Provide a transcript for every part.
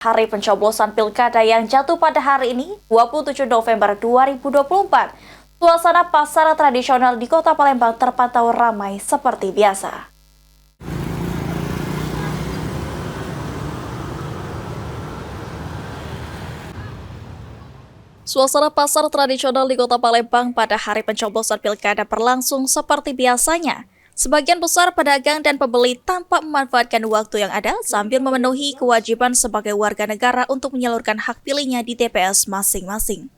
Hari pencoblosan pilkada yang jatuh pada hari ini, 27 November 2024. Suasana pasar tradisional di Kota Palembang terpantau ramai seperti biasa. Suasana pasar tradisional di Kota Palembang pada hari pencoblosan pilkada berlangsung seperti biasanya. Sebagian besar pedagang dan pembeli tampak memanfaatkan waktu yang ada sambil memenuhi kewajiban sebagai warga negara untuk menyalurkan hak pilihnya di TPS masing-masing.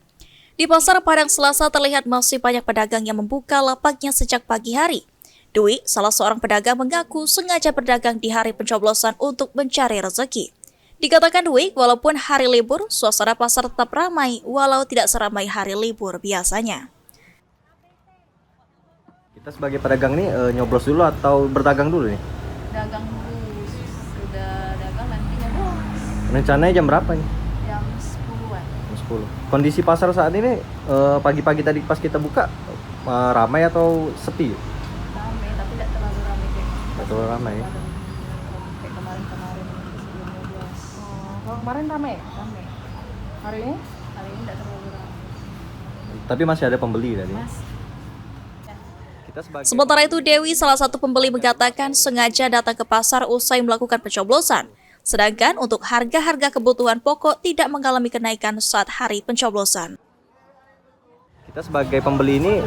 Di Pasar Padang Selasa terlihat masih banyak pedagang yang membuka lapaknya sejak pagi hari. Dwi, salah seorang pedagang, mengaku sengaja berdagang di hari pencoblosan untuk mencari rezeki. Dikatakan Dwi, walaupun hari libur, suasana pasar tetap ramai walau tidak seramai hari libur biasanya. Kita sebagai pedagang nih nyoblos dulu atau berdagang dulu nih? Dagang dulu, sudah dagang nanti nyoblos. Rencananya jam berapa nih? Jam 10-an. Jam 10. Kondisi pasar saat ini pagi-pagi tadi pas kita buka ramai atau sepi? Ramai, tapi tidak terlalu ramai kayak Tidak terlalu ramai. kayak kemarin-kemarin sebelum nyoblos. Kalau kemarin ramai? Ramai. Hari ini? Hari ini tidak terlalu ramai. Tapi masih ada pembeli tadi. Mas, Sementara itu, Dewi, salah satu pembeli, mengatakan sengaja datang ke pasar usai melakukan pencoblosan. Sedangkan untuk harga-harga kebutuhan pokok tidak mengalami kenaikan saat hari pencoblosan. Kita sebagai pembeli ini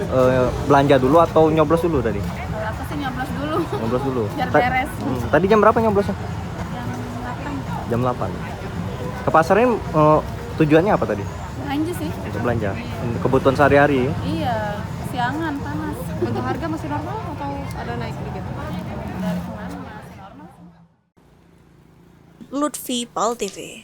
belanja dulu atau nyoblos dulu tadi? kalau aku sih nyoblos dulu. Nyoblos dulu. Biar beres. Tadi jam berapa nyoblosnya? Jam 8. Jam 8. Ke pasar ini tujuannya apa tadi? Belanja sih. Untuk belanja. Kebutuhan sehari-hari. Iya, siangan panas. Untuk harga masih normal atau ada naik dikit? Dari kemarin masih normal sih. Lutfi, PAL TV.